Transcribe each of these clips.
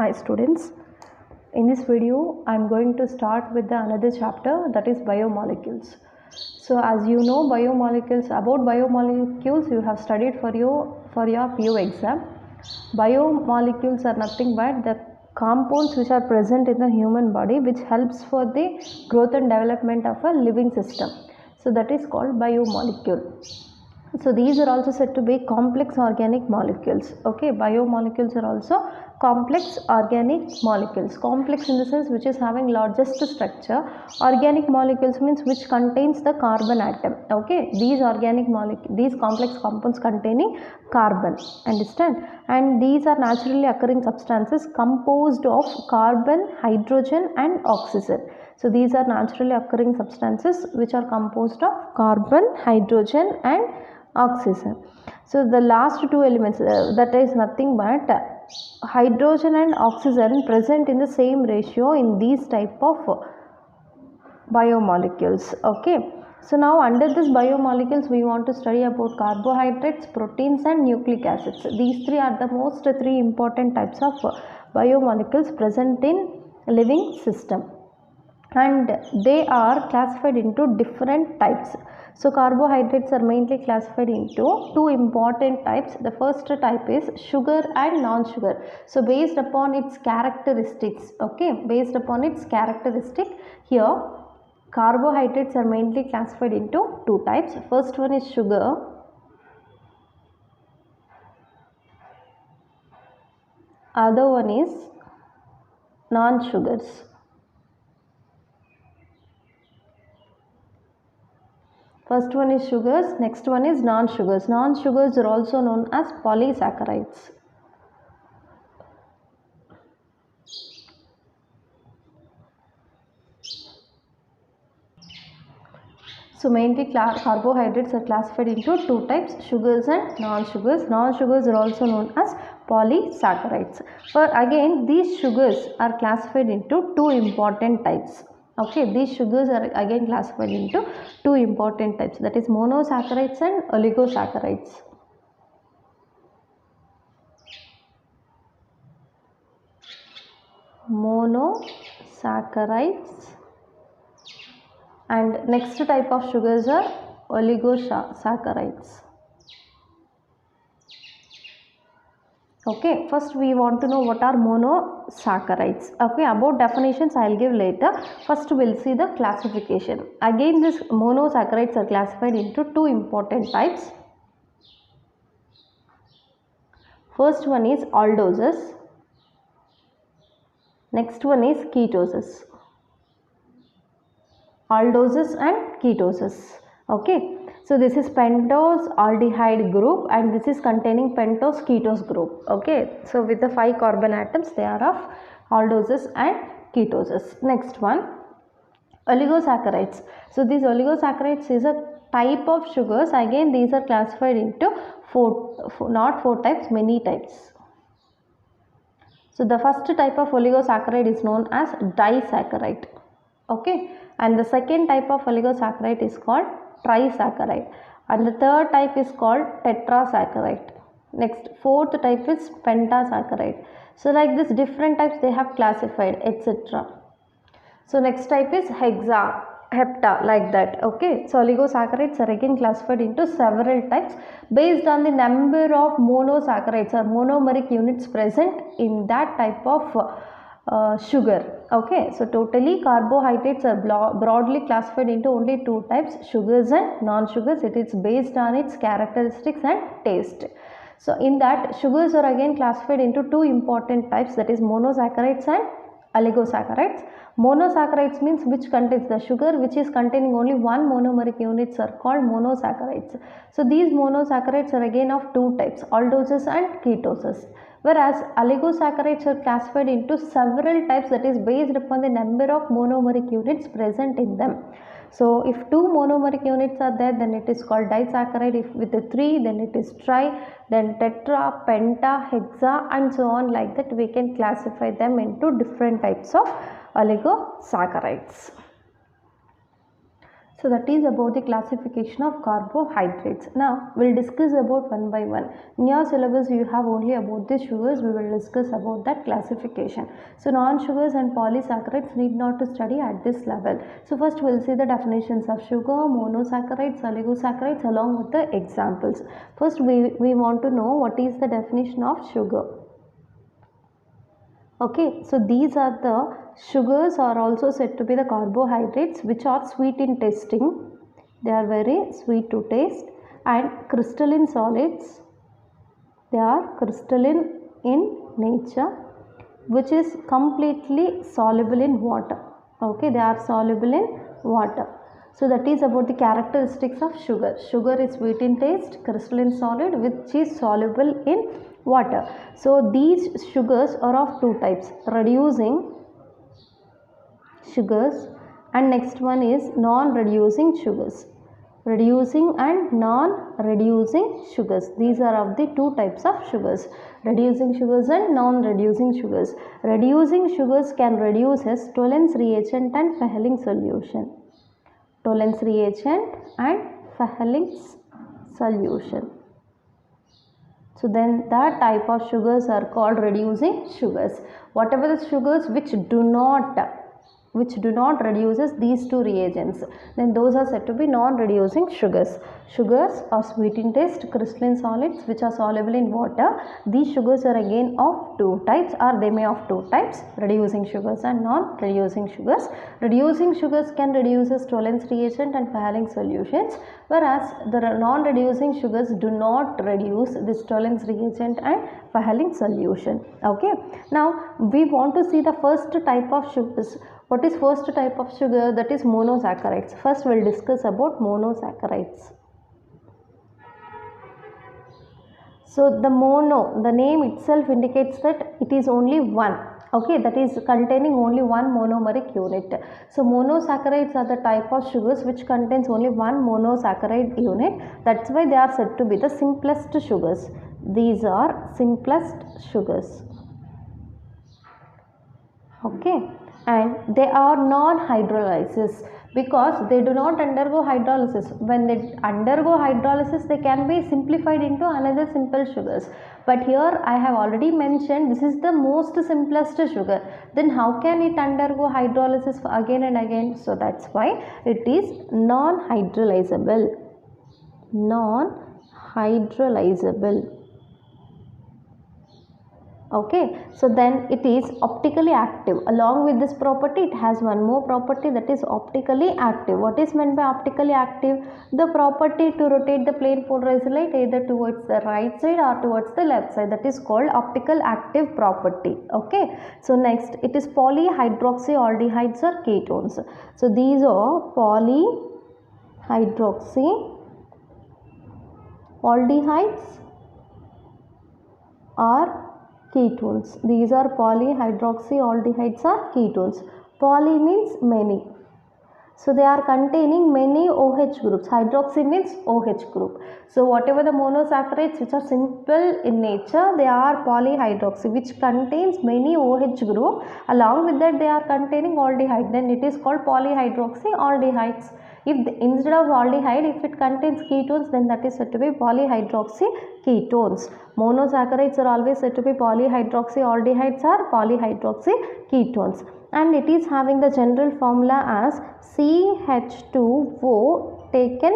Hi students, in this video I am going to start with another chapter, that is biomolecules. So as you know, biomolecules you have studied for your PO exam. Biomolecules are nothing but the compounds which are present in the human body which helps for the growth and development of a living system. So that is called biomolecule. So these are also said to be complex organic molecules. Okay, biomolecules are also complex organic molecules. Complex in the sense which is having largest structure. Organic molecules means which contains the carbon atom. Okay, these complex compounds containing carbon, understand, and these are naturally occurring substances composed of carbon, hydrogen and oxygen. So these are naturally occurring substances which are composed of carbon, hydrogen and oxygen. So the last two elements, that is nothing but hydrogen and oxygen present in the same ratio in these type of biomolecules. Okay, so now under this biomolecules we want to study about carbohydrates, proteins and nucleic acids. These three are the three important types of biomolecules present in living system, and they are classified into different types. So carbohydrates are mainly classified into two important types. The first type is sugar and non-sugar. So based upon its characteristics, okay, based upon its characteristic, here carbohydrates are mainly classified into two types. First one is sugar, other one is non-sugars. First one is sugars, next one is non-sugars. Non-sugars are also known as polysaccharides. So mainly carbohydrates are classified into two types, sugars and non-sugars. Non-sugars are also known as polysaccharides. For again, these sugars are classified into two important types. Okay, these sugars are again classified into two important types, that is monosaccharides and oligosaccharides. Monosaccharides, and next type of sugars are oligosaccharides. Okay, first we want to know what are monosaccharides. Okay, about definitions I will give later. First we will see the classification. Again, these monosaccharides are classified into two important types. First one is aldoses, next one is ketoses. Aldoses and ketoses. Okay, so this is pentose aldehyde group and this is containing pentose ketose group. Okay, so with the 5 carbon atoms they are of aldoses and ketoses. Next one, oligosaccharides. So these oligosaccharides is a type of sugars. Again, these are classified into not four types, many types. So the first type of oligosaccharide is known as disaccharide. Okay, and the second type of oligosaccharide is called trisaccharide, and the third type is called tetrasaccharide. Next, fourth type is pentasaccharide. So like this, different types they have classified, etc. So next type is hepta, like that. Okay, so oligosaccharides are again classified into several types based on the number of monosaccharides or monomeric units present in that type of sugar. Okay, so totally carbohydrates are broadly classified into only two types, sugars and non-sugars. It is based on its characteristics and taste. So in that, sugars are again classified into two important types, that is monosaccharides and oligosaccharides. Monosaccharides means which contains the sugar which is containing only one monomeric units are called monosaccharides. So these monosaccharides are again of two types, aldoses and ketoses. Whereas oligosaccharides are classified into several types, that is based upon the number of monomeric units present in them. So if two monomeric units are there, then it is called disaccharide. If with the three, then it is tri, then tetra, penta, hexa and so on, like that we can classify them into different types of oligosaccharides. So that is about the classification of carbohydrates. Now we'll discuss about one by one. In your syllabus you have only about the sugars. We will discuss about that classification. So non-sugars and polysaccharides need not to study at this level. So first we'll see the definitions of sugar, monosaccharides, oligosaccharides along with the examples. First we want to know what is the definition of sugar. Okay, so these are the sugars are also said to be the carbohydrates which are sweet in tasting. They are very sweet to taste and crystalline solids. They are crystalline in nature, which is completely soluble in water. Okay, they are soluble in water. So that is about the characteristics of sugar. Sugar is sweet in taste, crystalline solid which is soluble in water. So these sugars are of two types, reducing sugars and next one is non-reducing sugars. Reducing and non-reducing sugars. These are of the two types of sugars, reducing sugars and non-reducing sugars. Reducing sugars can reduce as Tollens reagent and Fehling solution. Tollens reagent and Fehling solution. So then that type of sugars are called reducing sugars. Whatever the sugars which do not reduces these two reagents, then those are said to be non-reducing sugars. Sugars are sweet in taste, crystalline solids which are soluble in water. These sugars are again of two types, or they may of two types, reducing sugars and non-reducing sugars. Reducing sugars can reduce as Tollens reagent and Fehling solutions, whereas the non-reducing sugars do not reduce this Tollens reagent and Fehling solution. Okay, now we want to see the first type of sugars. What is first type of sugar? That is monosaccharides. First we will discuss about monosaccharides. So the name itself indicates that it is only one. Okay, that is containing only one monomeric unit. So monosaccharides are the type of sugars which contains only one monosaccharide unit. That's why they are said to be the simplest sugars. These are simplest sugars. Okay, and they are non-hydrolysis because they do not undergo hydrolysis. When they undergo hydrolysis, they can be simplified into another simple sugars. But here I have already mentioned this is the most simplest sugar. Then how can it undergo hydrolysis again and again? So that's why it is non-hydrolyzable. Non-hydrolyzable. Okay, so then it is optically active. Along with this property, it has one more property, that is optically active. What is meant by optically active? The property to rotate the plane polarized light either towards the right side or towards the left side. That is called optical active property. Okay, so next it is polyhydroxyaldehydes or ketones. So these are polyhydroxyaldehydes or ketones. These are polyhydroxyaldehydes or ketones. Poly means many. So they are containing many OH groups. Hydroxy means OH group. So whatever the monosaccharides which are simple in nature, they are polyhydroxy which contains many OH group. Along with that they are containing aldehyde. Then it is called polyhydroxyaldehydes. Instead of aldehyde, if it contains ketones, then that is said to be polyhydroxy ketones. Monosaccharides are always said to be polyhydroxyaldehydes or polyhydroxy ketones. And it is having the general formula as CH2O taken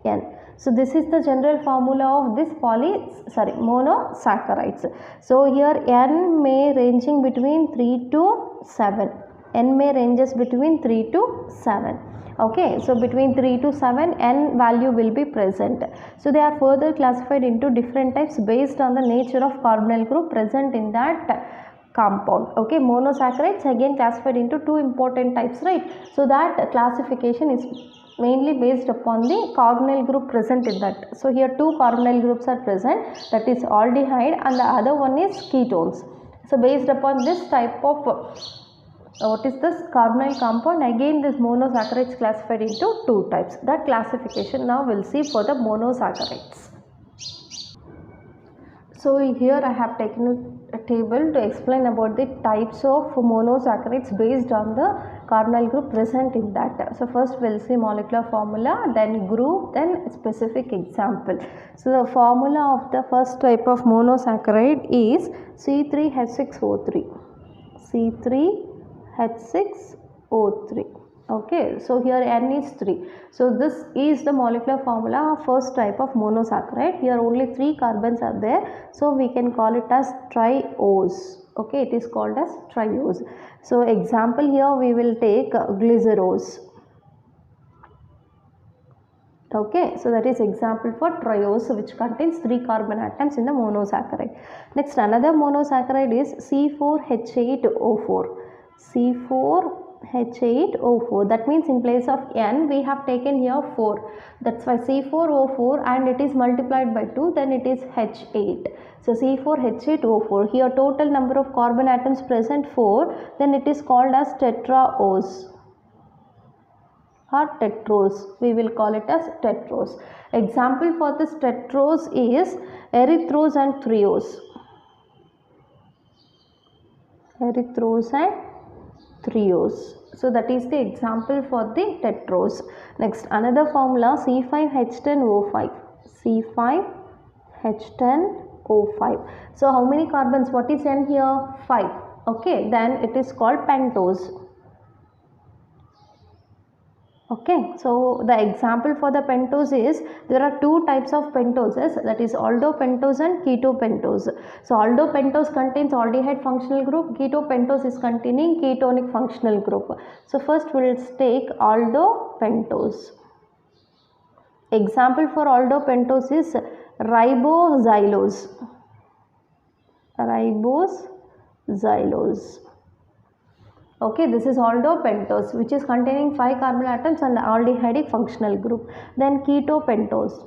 N. So this is the general formula of this monosaccharides. So here N may ranging between 3 to 7. N may ranges between 3 to 7. Okay, so between 3 to 7 N value will be present. So they are further classified into different types based on the nature of carbonyl group present in that compound. Okay, monosaccharides again classified into two important types, right? So that classification is mainly based upon the carbonyl group present in that. So here two carbonyl groups are present, that is aldehyde and the other one is ketones. So based upon this type of what is this carbonyl compound, again this monosaccharides classified into two types. That classification now we'll see for the monosaccharides. So here I have taken a table to explain about the types of monosaccharides based on the carbonyl group present in that. So first we'll see molecular formula, then group, then specific example. So the formula of the first type of monosaccharide is C3H6O3. C3H6O3. Okay, so here N is 3. So this is the molecular formula of first type of monosaccharide. Here only 3 carbons are there, so we can call it as triose. Okay, it is called as triose. So example here we will take glycerose. Okay, so that is example for triose, which contains 3 carbon atoms in the monosaccharide. Next, another monosaccharide is C4H8O4. C4H8O4, that means in place of N we have taken here 4. That's why C4O4, and it is multiplied by 2, then it is H8. So C4H8O4, here total number of carbon atoms present 4, then it is called as tetraose or tetrose. We will call it as tetrose. Example for this tetrose is erythrose and threose. Erythrose and threose. So that is the example for the tetrose. Next, another formula C5H10O5. C5H10O5. So how many carbons? What is N here? 5. Okay, then it is called pentose. Okay, so the example for the pentose is, there are 2 types of pentoses, that is aldopentose and ketopentose. So aldopentose contains aldehyde functional group, ketopentose is containing ketonic functional group. So first we will take aldopentose. Example for aldopentose is riboxylose. Riboxylose. Okay, this is aldopentose, which is containing 5 carbon atoms and aldehydic functional group. Then ketopentose.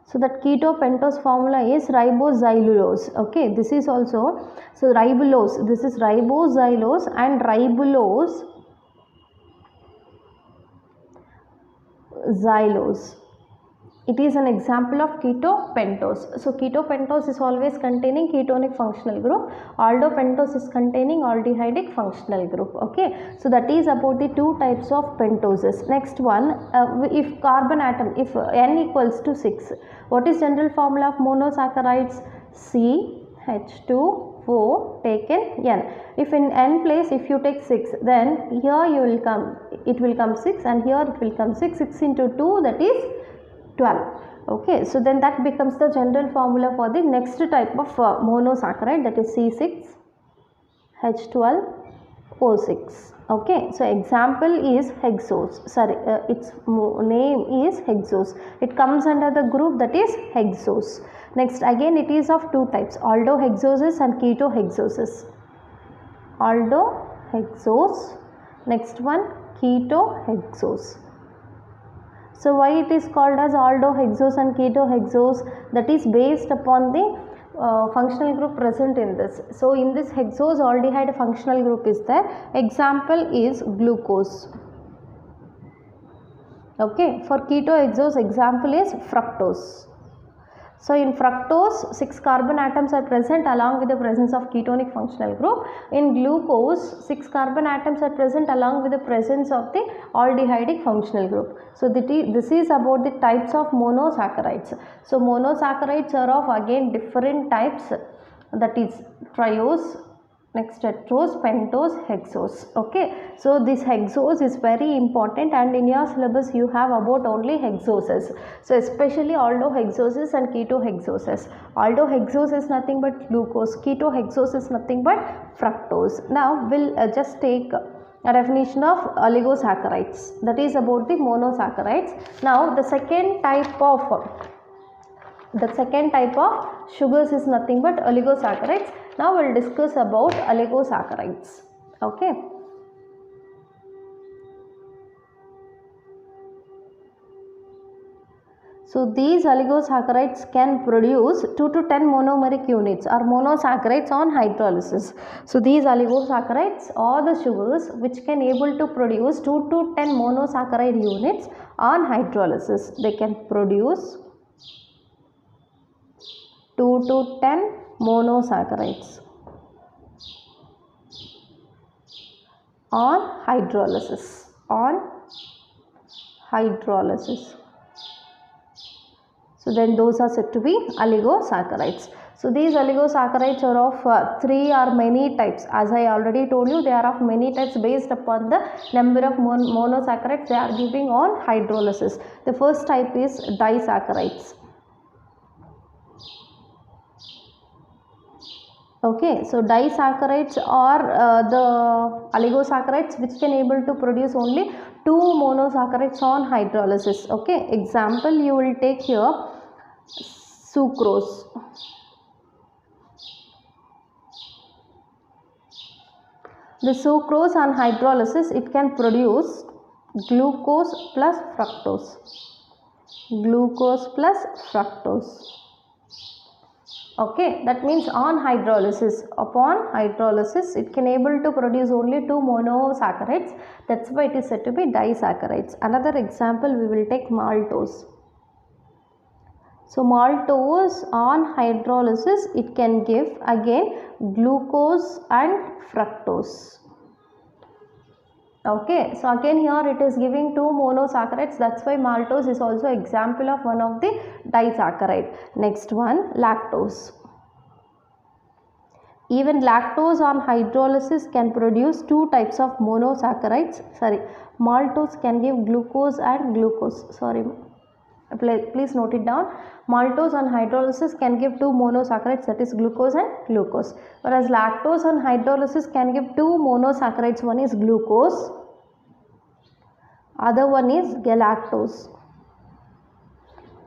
So that ketopentose formula is riboxylulose. Okay, this is also, so ribulose, this is riboxylose and ribulose xylose. It is an example of ketopentose. So ketopentose is always containing ketonic functional group. Aldopentose is containing aldehydic functional group. Okay, so that is about the 2 types of pentoses. Next one, if carbon atom, if N equals to 6, what is general formula of monosaccharides? CH2O taken N. If in N place, if you take 6, then here you will come, it will come 6, and here it will come 6. 6 into 2, that is 12. Okay, so then that becomes the general formula for the next type of monosaccharide, that is C6H12O6. Okay, so example is hexose. Sorry, its name is hexose. It comes under the group that is hexose. Next, again it is of 2 types, aldohexoses and ketohexoses. Aldohexose. Next one, ketohexose. So why it is called as aldohexose and ketohexose? That is based upon the functional group present in this. So in this hexose, aldehyde functional group is there. Example is glucose. Okay, for ketohexose, example is fructose. So in fructose, 6 carbon atoms are present along with the presence of ketonic functional group. In glucose, 6 carbon atoms are present along with the presence of the aldehydic functional group. So this is about the types of monosaccharides. So monosaccharides are of again different types, that is triose, next tetrose, pentose, hexose. Okay, so this hexose is very important, and in your syllabus you have about only hexoses. So especially aldohexoses and ketohexoses. Aldohexose is nothing but glucose, ketohexose is nothing but fructose. Now we'll just take a definition of oligosaccharides, that is about the monosaccharides. Now the second type of sugars is nothing but oligosaccharides. Now we'll discuss about oligosaccharides. Okay. So these oligosaccharides can produce 2 to 10 monomeric units or monosaccharides on hydrolysis. So these oligosaccharides are the sugars which can able to produce 2 to 10 monosaccharide units on hydrolysis. They can produce 2 to 10 monosaccharides on hydrolysis. So then those are said to be oligosaccharides. So these oligosaccharides are of 3 or many types. As I already told you, they are of many types based upon the number of monosaccharides they are giving on hydrolysis. The first type is disaccharides. Okay, so disaccharides are the oligosaccharides which can able to produce only 2 monosaccharides on hydrolysis. Okay, example you will take here sucrose. The sucrose on hydrolysis, it can produce glucose plus fructose. Okay, that means upon hydrolysis it can able to produce only 2 monosaccharides. That's why it is said to be disaccharides. Another example we will take maltose. So maltose on hydrolysis, it can give again glucose and fructose. Okay, so again here it is giving 2 monosaccharides. That's why maltose is also example of one of the disaccharide. Next one, lactose. Even lactose on hydrolysis can produce 2 types of monosaccharides. Maltose can give glucose and glucose. Please note it down. Maltose on hydrolysis can give 2 monosaccharides, that is glucose and glucose. Whereas lactose on hydrolysis can give 2 monosaccharides. One is glucose, other one is galactose.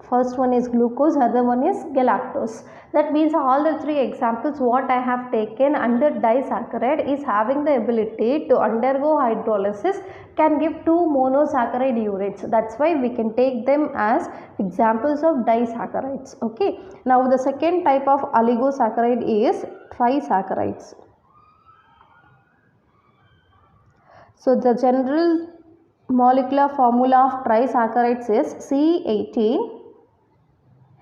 First one is glucose, other one is galactose. That means all the 3 examples what I have taken under disaccharide is having the ability to undergo hydrolysis, can give 2 monosaccharide units. That's why we can take them as examples of disaccharides. Okay, now the second type of oligosaccharide is trisaccharides. So the general molecular formula of trisaccharides is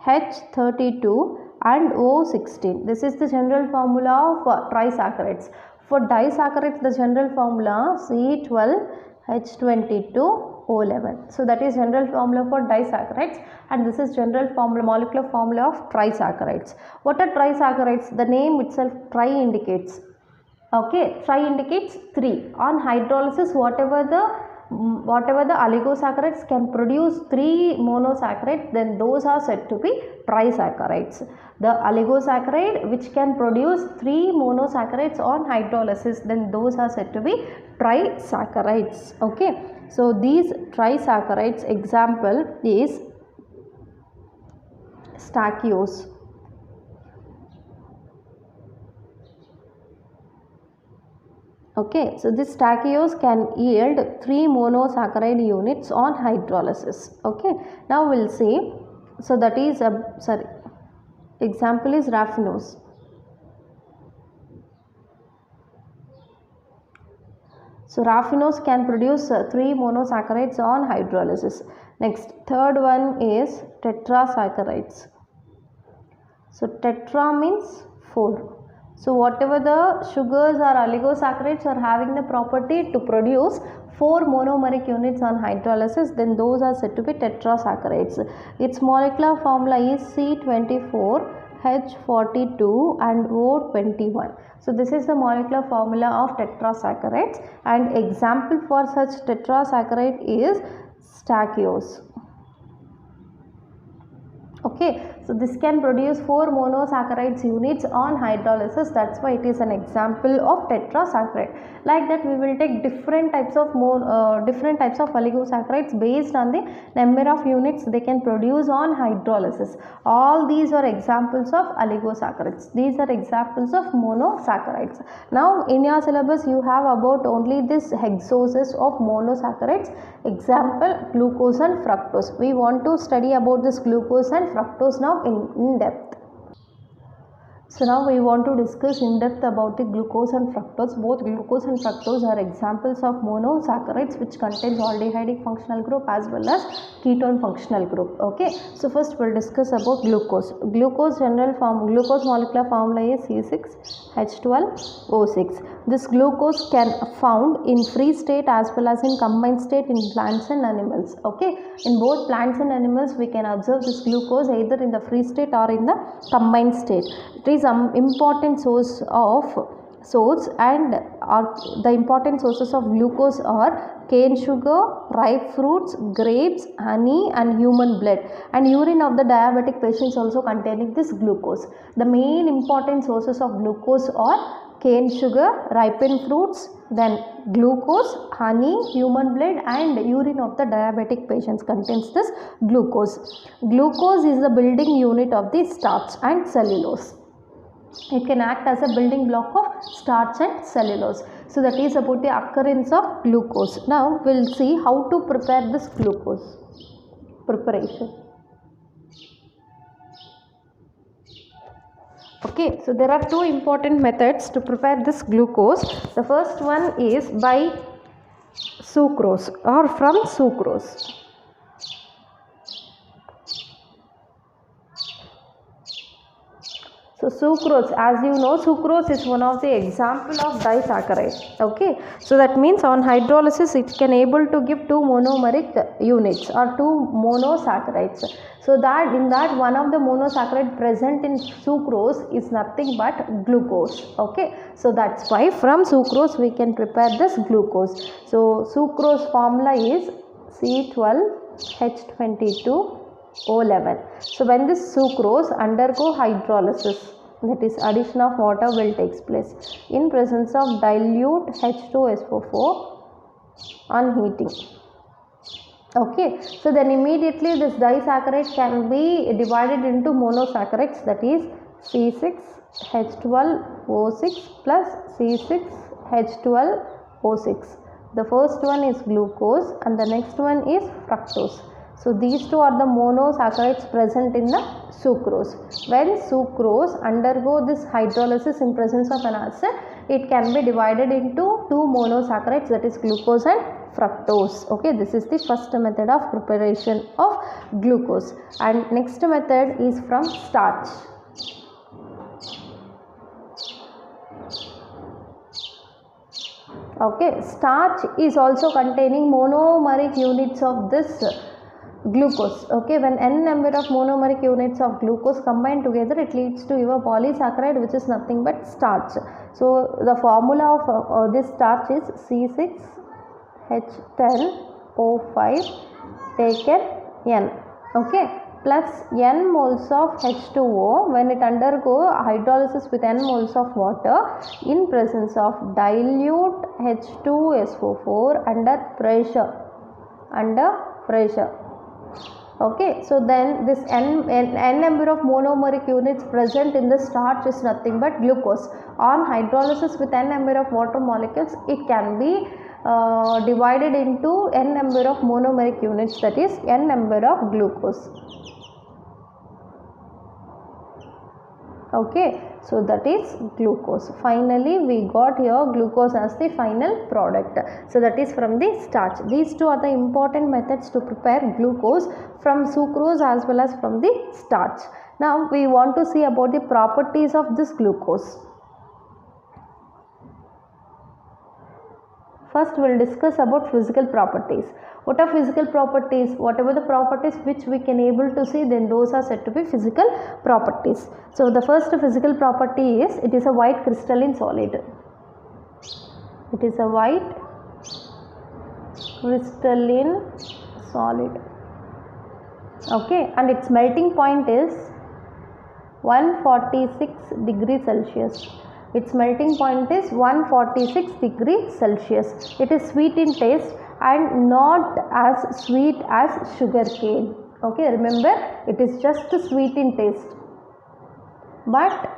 C18H32 and O16. This is the general formula of trisaccharides. For disaccharides, the general formula C12H22O11. So that is general formula for disaccharides, and this is general formula, molecular formula of trisaccharides. What are trisaccharides? The name itself tri indicates. Okay, tri indicates 3. On hydrolysis, whatever the oligosaccharides can produce 3 monosaccharides, then those are said to be trisaccharides. The oligosaccharide which can produce 3 monosaccharides on hydrolysis, then those are said to be trisaccharides. Okay, so these trisaccharides example is stachyose. Okay, so this stachyose can yield 3 monosaccharide units on hydrolysis. Okay, now we'll see. So that is example is raffinose. So raffinose can produce 3 monosaccharides on hydrolysis. Next, third one is tetrasaccharides. So tetra means 4. So whatever the sugars or oligosaccharides are having the property to produce 4 monomeric units on hydrolysis, then those are said to be tetrasaccharides. Its molecular formula is C24H42 and O21. So this is the molecular formula of tetrasaccharides, and example for such tetrasaccharide is stachyose. Okay, so this can produce 4 monosaccharides units on hydrolysis. That's why it is an example of tetrasaccharide. Like that, we will take different types of oligosaccharides based on the number of units they can produce on hydrolysis. All these are examples of oligosaccharides. These are examples of monosaccharides. Now in your syllabus you have about only this hexoses of monosaccharides. Example, glucose and fructose. We want to study about this glucose and fructose now in depth. So now we want to discuss in depth about the glucose and fructose. Both glucose and fructose are examples of monosaccharides which contains aldehydic functional group as well as ketone functional group. Okay, so first we'll discuss about glucose. Glucose molecular formula is C6H12O6. This glucose can found in free state as well as in combined state in plants and animals. Okay, in both plants and animals we can observe this glucose either in the free state or in the combined state. It is an important source and the important sources of glucose are cane sugar, ripe fruits, grapes, honey and human blood, and urine of the diabetic patients also containing this glucose. The main important sources of glucose are cane sugar, ripened fruits, then glucose, honey, human blood and urine of the diabetic patients contains this glucose. Glucose is the building unit of the starch and cellulose. It can act as a building block of starch and cellulose. So that is about the occurrence of glucose. Now we will see how to prepare this glucose preparation. Okay, so there are two important methods to prepare this glucose. The first one is by sucrose or from sucrose. So sucrose, as you know, sucrose is one of the example of disaccharide. Okay, so that means on hydrolysis it can able to give two monomeric units or two monosaccharides. So that in that one of the monosaccharide present in sucrose is nothing but glucose. Okay, so that's why from sucrose we can prepare this glucose. So sucrose formula is C12H22O11. So when this sucrose undergo hydrolysis, that is addition of water will takes place in presence of dilute H2SO4 on heating. Okay, so then immediately this disaccharide can be divided into monosaccharides, that is C6H12O6 plus C6H12O6. The first one is glucose and the next one is fructose. So these two are the monosaccharides present in the sucrose. When sucrose undergo this hydrolysis in presence of an acid, it can be divided into two monosaccharides, that is glucose and fructose. Okay, this is the first method of preparation of glucose. And next method is from starch. Okay, starch is also containing monomeric units of this glucose. Okay, when n number of monomeric units of glucose combined together, it leads to your polysaccharide, which is nothing but starch. So the formula of this starch is C6H10O5 taken N, okay, plus N moles of H2O when it undergo hydrolysis with N moles of water in presence of dilute H2SO4 under pressure. Okay, so then this n number of monomeric units present in the starch is nothing but glucose. On hydrolysis with n number of water molecules, it can be divided into n number of monomeric units, that is n number of glucose. Okay, so that is glucose. Finally we got here glucose as the final product. So that is from the starch. These two are the important methods to prepare glucose from sucrose as well as from the starch. Now we want to see about the properties of this glucose. First we will discuss about physical properties. What are physical properties? Whatever the properties which we can able to see, then those are said to be physical properties. So the first physical property is it is a white crystalline solid. It is a white crystalline solid. Okay, and its melting point is 146 degrees Celsius. Its melting point is 146 degrees Celsius. It is sweet in taste and not as sweet as sugar cane. Okay, remember, it is just sweet in taste, but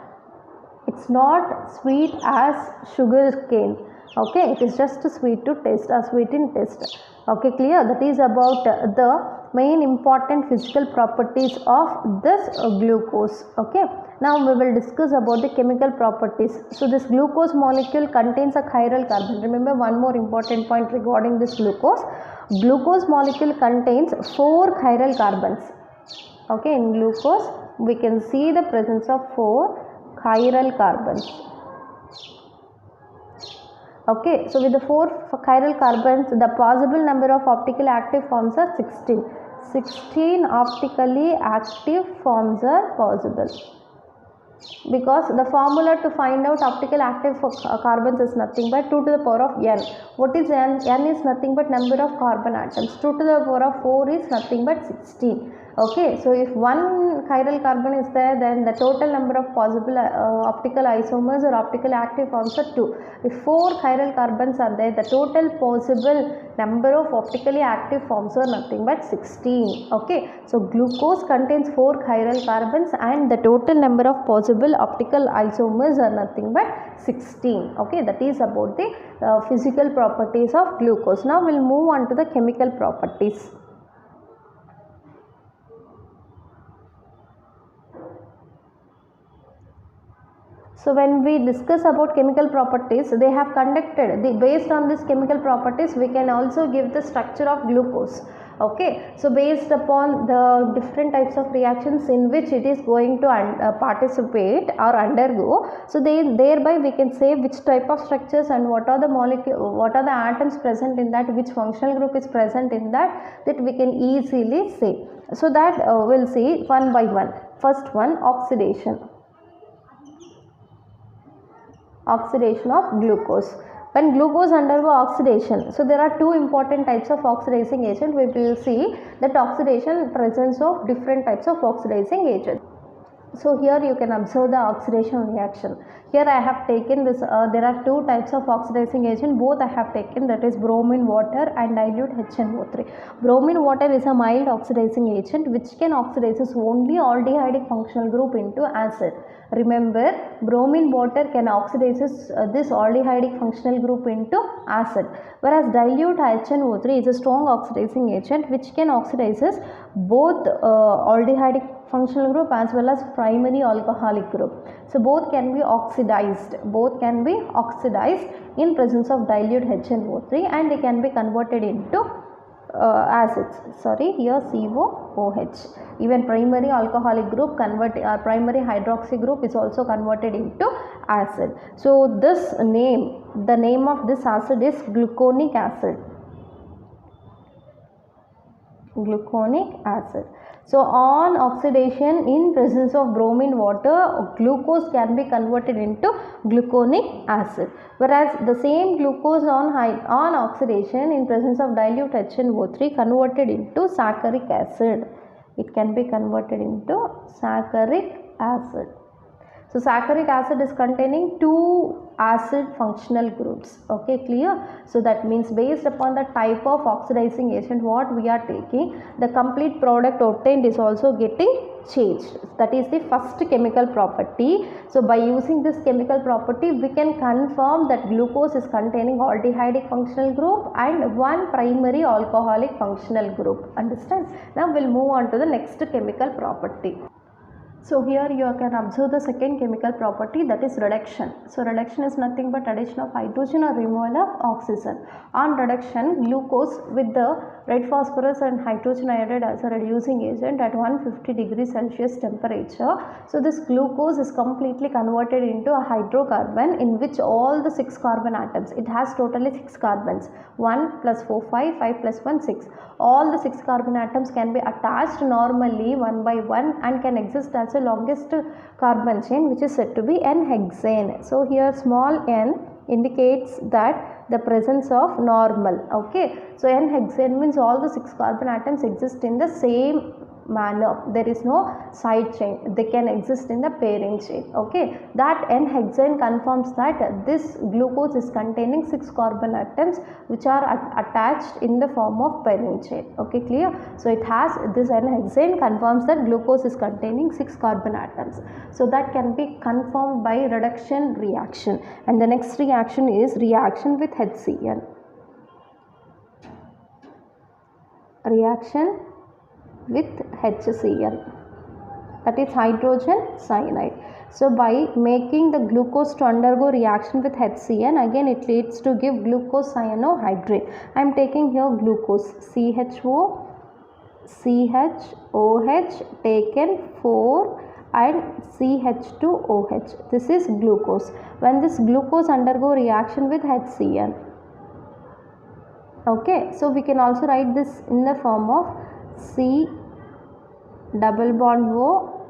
it's not sweet as sugar cane. Okay, it is just sweet to taste, sweet in taste. Okay, clear? That is about the main important physical properties of this glucose. Okay, now we will discuss about the chemical properties. So this glucose molecule contains a chiral carbon. Remember one more important point regarding this glucose. Glucose molecule contains 4 chiral carbons. Okay, in glucose we can see the presence of 4 chiral carbons. Okay, so with the 4 chiral carbons, the possible number of optically active forms are 16. 16 optically active forms are possible. Because the formula to find out optical active carbons is nothing but 2 to the power of n. What is n? N is nothing but number of carbon atoms. 2 to the power of 4 is nothing but 16. Okay, so if one chiral carbon is there, then the total number of possible optical isomers or optically active forms are 2. If 4 chiral carbons are there, the total possible number of optically active forms are nothing but 16. Okay, so glucose contains 4 chiral carbons and the total number of possible optical isomers are nothing but 16. Okay, that is about the physical properties of glucose. Now we'll move on to the chemical properties. So when we discuss about chemical properties, they have conducted, based on these chemical properties, we can also give the structure of glucose. Okay, so based upon the different types of reactions in which it is going to participate or undergo, so thereby we can say which type of structures and what are the molecule, what are the atoms present in that, which functional group is present in that we can easily say. So that we'll see one by one. First one, oxidation. Oxidation of glucose. When glucose undergo oxidation, so there are 2 important types of oxidizing agent. We will see that oxidation presence of different types of oxidizing agent. So here you can observe the oxidation reaction. Here I have taken this, there are 2 types of oxidizing agent, both I have taken, that is bromine water and dilute HNO3. Bromine water is a mild oxidizing agent which can oxidizes only aldehydic functional group into acid. Remember, bromine water can oxidizes this aldehydic functional group into acid, whereas dilute HNO3 is a strong oxidizing agent which can oxidizes both aldehydic functional group as well as primary alcoholic group. So both can be oxidized, in presence of dilute HNO3 and they can be converted into acids. Sorry, here COOH. Even primary alcoholic group primary hydroxy group is also converted into acid. So this name, the name of this acid is gluconic acid. Gluconic acid. So on oxidation in presence of bromine water, glucose can be converted into gluconic acid, whereas the same glucose on oxidation in presence of dilute HNO3 converted into saccharic acid. It can be converted into saccharic acid. So saccharic acid is containing 2 acid functional groups. Okay, clear? So that means based upon the type of oxidizing agent what we are taking, the complete product obtained is also getting changed. That is the first chemical property. So by using this chemical property, we can confirm that glucose is containing aldehydic functional group and 1 primary alcoholic functional group. Understand? Now we'll move on to the next chemical property. So here you can observe the second chemical property, that is reduction. So reduction is nothing but addition of hydrogen or removal of oxygen. On reduction, glucose with the red phosphorus and hydrogen iodide as a reducing agent at 150 degrees Celsius temperature. So this glucose is completely converted into a hydrocarbon in which all the 6 carbon atoms, it has totally 6 carbons, 1 plus 4 5, 5 plus 1 6. All the 6 carbon atoms can be attached normally one by one and can exist as the longest carbon chain, which is said to be N-hexane. So here small n indicates that the presence of normal. Okay, so N-hexane means all the 6 carbon atoms exist in the same manner. There is no side chain, they can exist in the pairing chain. Okay, that N-hexane confirms that this glucose is containing 6 carbon atoms which are attached in the form of pairing chain. Okay, clear? So it has this N-hexane confirms that glucose is containing 6 carbon atoms. So that can be confirmed by reduction reaction. And the next reaction is reaction with HCl. Reaction with HCl, that is hydrogen cyanide. So by making the glucose to undergo reaction with HCl, again it leads to give glucose cyanohydrine. I am taking here glucose, CHO, CHOH taken 4 and CH2OH. This is glucose. When this glucose undergo reaction with HCl, okay, so we can also write this in the form of C double bond O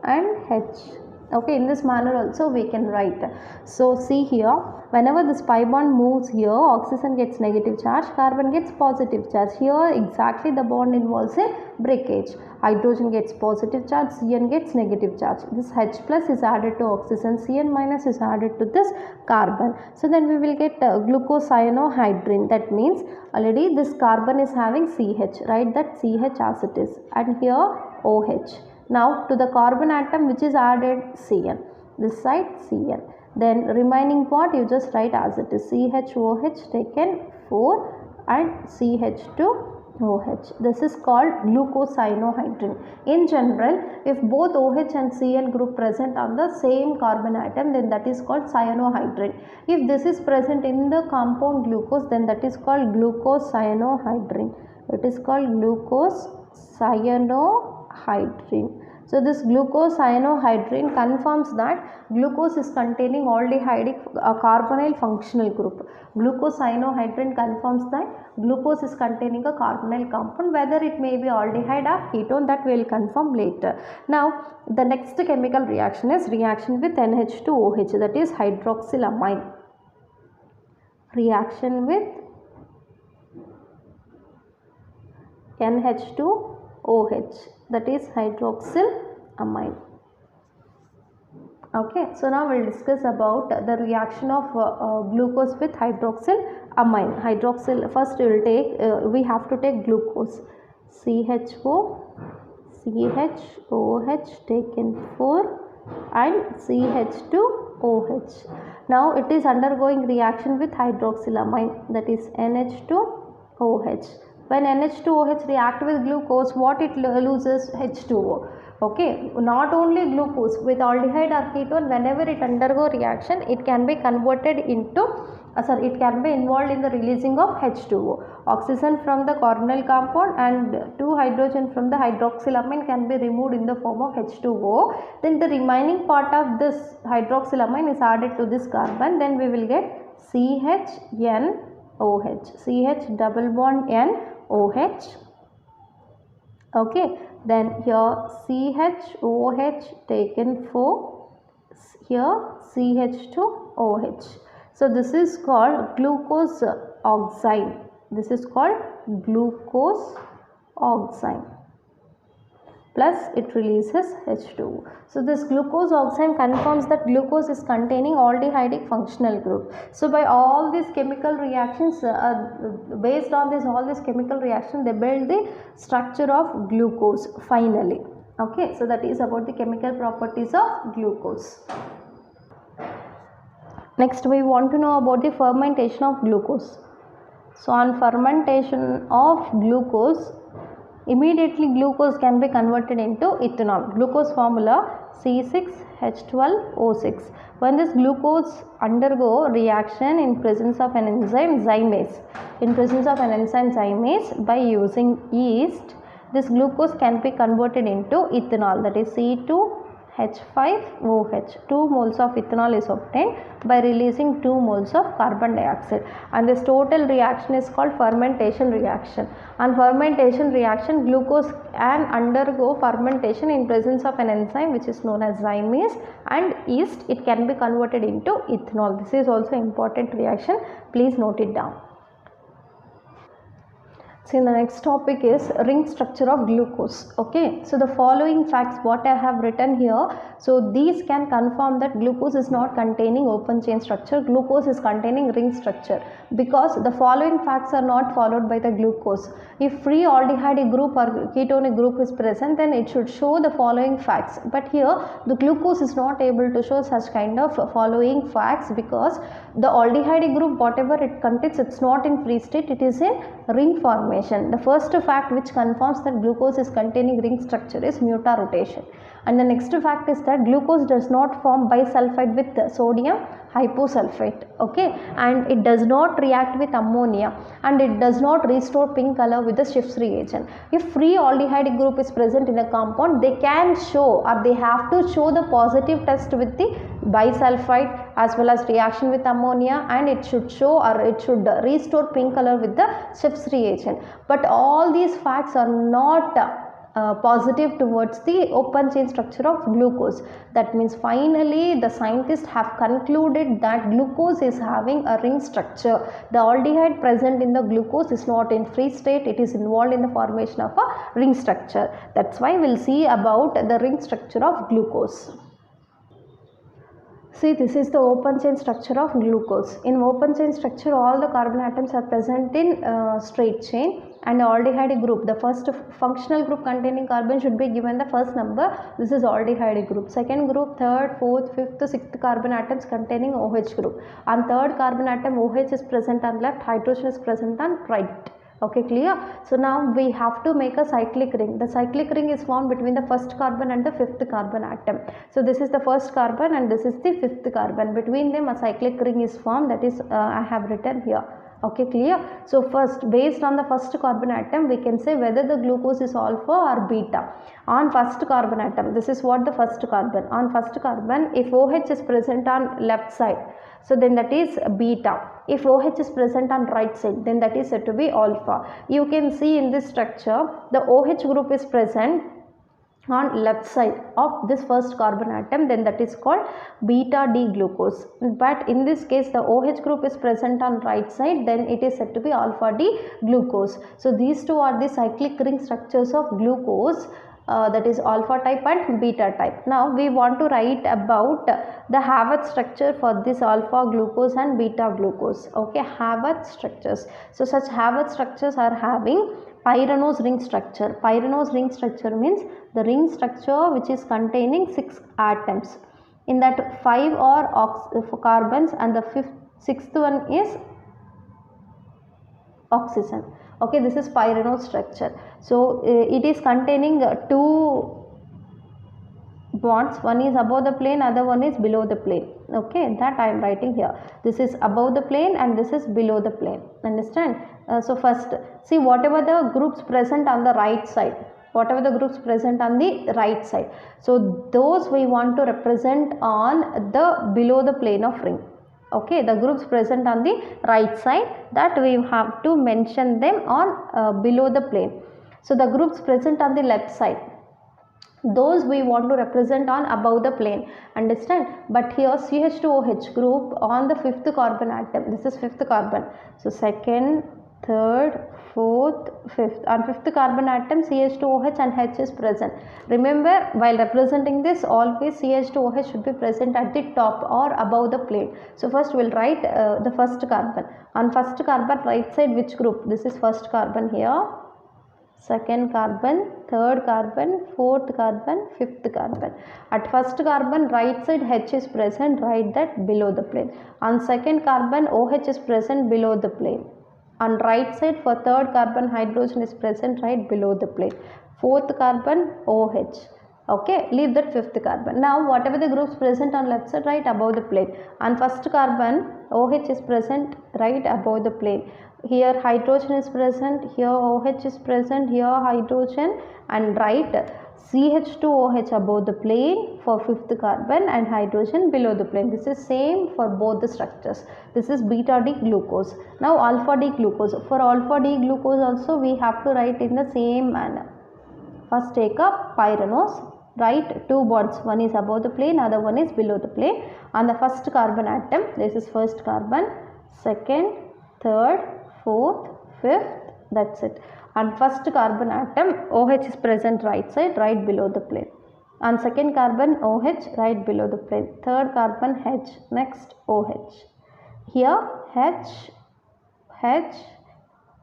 and H. Okay, in this manner also we can write. So see here, whenever this pi bond moves here, oxygen gets negative charge, carbon gets positive charge. Here exactly the bond involves a breakage. Hydrogen gets positive charge, Cn gets negative charge. This H plus is added to oxygen, Cn minus is added to this carbon. So then we will get glucose cyanohydrine. That means already this carbon is having CH, write that CH as it is, and here OH. Now to the carbon atom which is added Cn, this side Cn, then remaining part you just write as it is, CHOH taken 4 and CH2OH. This is called glucose cyanohydrine. In general, if both OH and Cl group present on the same carbon atom, then that is called cyanohydrine. If this is present in the compound glucose, then that is called glucose cyanohydrine. It is called glucose cyanohydrine. So this glucose cyanohydrine confirms that glucose is containing aldehydic carbonyl functional group. Glucose cyanohydrine confirms that glucose is containing a carbonyl compound, whether it may be aldehyde or ketone, that we will confirm later. Now the next chemical reaction is reaction with NH2OH, that is hydroxylamine. Reaction with NH2OH, that is hydroxylamine. Okay, so now we will discuss about the reaction of glucose with hydroxylamine. First we will take, we have to take glucose, CHO, CHOH taken 4 and CH2OH. Now it is undergoing reaction with hydroxylamine, that is NH2OH. When NH2OH react with glucose, what it loses? H2O. Okay, not only glucose, with aldehyde or ketone, whenever it undergo reaction, it can be converted into, it can be involved in the releasing of H2O. Oxygen from the carbonyl compound and 2 hydrogen from the hydroxylamine can be removed in the form of H2O. Then the remaining part of this hydroxylamine is added to this carbon. Then we will get CHNOH, CH double bond N OH. Okay, then here CHOH taken 4, here CH2OH. So this is called glucose oxide. This is called glucose oxide. Plus it releases H2O. So this glucose oxide confirms that glucose is containing aldehydic functional group. So by all these chemical reactions, based on this all these chemical reactions, they build the structure of glucose finally. Okay, so that is about the chemical properties of glucose. Next we want to know about the fermentation of glucose. So on fermentation of glucose, immediately glucose can be converted into ethanol. Glucose formula C6H12O6. When this glucose undergo reaction in presence of an enzyme zymase, by using yeast, this glucose can be converted into ethanol, that is C2H5OH. 2 moles of ethanol is obtained by releasing 2 moles of carbon dioxide, and this total reaction is called fermentation reaction. On fermentation reaction, glucose can undergo fermentation in presence of an enzyme which is known as zymase and yeast. It can be converted into ethanol. This is also important reaction. Please note it down. So the next topic is ring structure of glucose. Okay, so the following facts what I have written here, so these can confirm that glucose is not containing open chain structure. Glucose is containing ring structure, because the following facts are not followed by the glucose. If free aldehyde group or ketone group is present, then it should show the following facts, but here the glucose is not able to show such kind of following facts, because the aldehyde group whatever it contains, it's not in free state, it is in ring formation. formation. The first fact which confirms that glucose is containing ring structure is mutarotation. And the next fact is that glucose does not form bisulfide with sodium hyposulfite, okay, and it does not react with ammonia, and it does not restore pink color with the Schiff's reagent. If free aldehyde group is present in a compound, they can show, or they have to show the positive test with the bisulfite as well as reaction with ammonia, and it should show, or it should restore pink color with the Schiff's reagent. But all these facts are not positive towards the open chain structure of glucose. That means finally the scientists have concluded that glucose is having a ring structure. The aldehyde present in the glucose is not in free state, it is involved in the formation of a ring structure. That's why we'll see about the ring structure of glucose. See, this is the open chain structure of glucose. In open chain structure, all the carbon atoms are present in straight chain, and the aldehyde group, the first functional group containing carbon should be given the first number. This is aldehyde group. Second group, third, fourth, fifth, sixth carbon atoms containing OH group. On third carbon atom, OH is present on left, hydrogen is present on right. Okay, clear? So now we have to make a cyclic ring. The cyclic ring is formed between the first carbon and the fifth carbon atom. So this is the first carbon and this is the fifth carbon. Between them a cyclic ring is formed, that is I have written here. Okay, clear? So first, based on the first carbon atom, we can say whether the glucose is alpha or beta. On first carbon atom, this is what the first carbon. On first carbon, if OH is present on left side, so then that is beta. If OH is present on right side, then that is said to be alpha. You can see in this structure, the OH group is present on left side of this first carbon atom, then that is called beta D glucose. But in this case the OH group is present on right side, then it is said to be alpha D glucose. So these two are the cyclic ring structures of glucose, that is alpha type and beta type. Now we want to write about the Haworth structure for this alpha glucose and beta glucose. Okay, Haworth structures. So such Haworth structures are having pyranose ring structure. Pyranose ring structure means the ring structure which is containing 6 atoms. In that 5 are carbons and the sixth one is oxygen. Okay, this is pyranose structure. So it is containing 2 bonds, one is above the plane, other one is below the plane. Okay, that I am writing here. This is above the plane and this is below the plane. Understand? So first, see whatever the groups present on the right side. Whatever the groups present on the right side. So those we want to represent on the below the plane of ring. Okay, the groups present on the right side, that we have to mention them on below the plane. So the groups present on the left side, those we want to represent on above the plane. Understand? But here CH2OH group on the fifth carbon atom, this is fifth carbon. So second, third, fourth, fifth. On fifth carbon atom CH2OH and H is present. Remember, while representing this, always CH2OH should be present at the top or above the plane. So first we will write the first carbon. On first carbon right side, which group? This is first carbon here, second carbon, third carbon, fourth carbon, fifth carbon. At first carbon right side H is present, write that below the plane. On second carbon OH is present below the plane. On right side for third carbon hydrogen is present right below the plane. Fourth carbon OH. Okay, leave that fifth carbon. Now whatever the groups present on left side, right above the plane. On first carbon OH is present right above the plane. Here hydrogen is present, here OH is present, here hydrogen, and right CH2OH above the plane for fifth carbon and hydrogen below the plane. This is same for both the structures. This is beta D glucose. Now alpha D glucose. For alpha D glucose also we have to write in the same manner. First take up pyranose, write 2 bonds, one is above the plane, other one is below the plane. On the first carbon atom, this is first carbon, second, third, fourth, fifth, that's it. On first carbon atom, OH is present right side, right below the plane. On second carbon, OH right below the plane. Third carbon, H, next OH. Here H, H,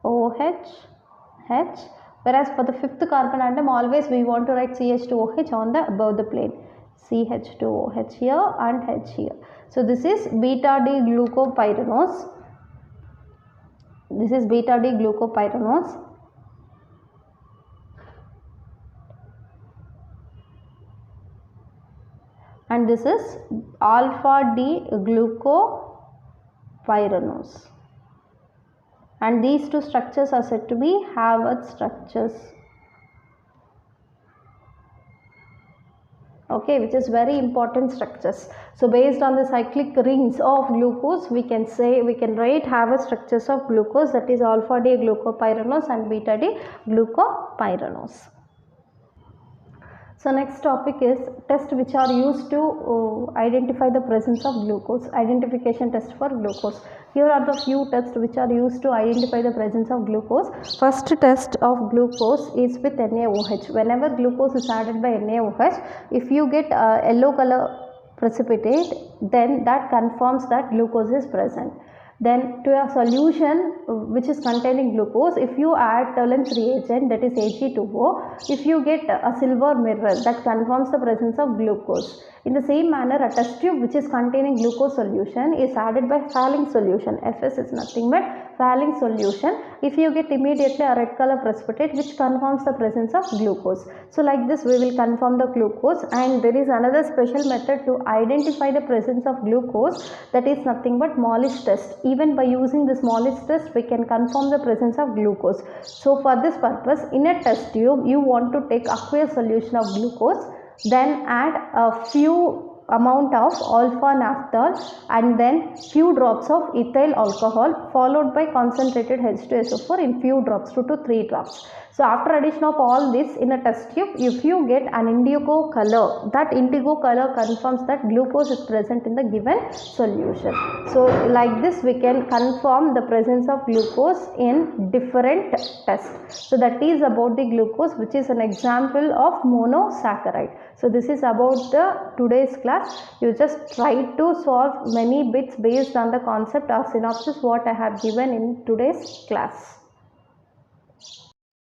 OH, H. Whereas for the fifth carbon atom, always we want to write CH2OH on the above the plane. CH2OH here and H here. So this is beta D glucopyranose. This is beta D glucopyranose. and this is alpha D glucopyranose, and these two structures are said to be Haworth structures. Okay, which is very important structures. So based on the cyclic rings of glucose, we can write Haworth structures of glucose, that is alpha D glucopyranose and beta D glucopyranose. So next topic is tests which are used to identify the presence of glucose, identification test for glucose. Here are the few tests which are used to identify the presence of glucose. First test of glucose is with NaOH. Whenever glucose is added by NaOH, if you get a yellow color precipitate, then that confirms that glucose is present. Then to a solution which is containing glucose, if you add Tollens reagent, that is Ag2O, if you get a silver mirror, that confirms the presence of glucose. In the same manner, a test tube which is containing glucose solution is added by Fahling solution. Fs is nothing but Fahling solution. If you get immediately a red color precipitate which confirms the presence of glucose. So like this we will confirm the glucose, and there is another special method to identify the presence of glucose, that is nothing but Mollis test. Even by using this Mollis test we can confirm the presence of glucose. So for this purpose, in a test tube you want to take aqueous solution of glucose, then add a few amount of alpha naphthol and then few drops of ethyl alcohol followed by concentrated H2SO4 in few drops, 2 to 3 drops. So after addition of all this in a test tube, if you get an indigo color, that indigo color confirms that glucose is present in the given solution. So like this we can confirm the presence of glucose in different tests. So that is about the glucose, which is an example of monosaccharide. So this is about the today's class. You just try to solve many bits based on the concept or synopsis what I have given in today's class.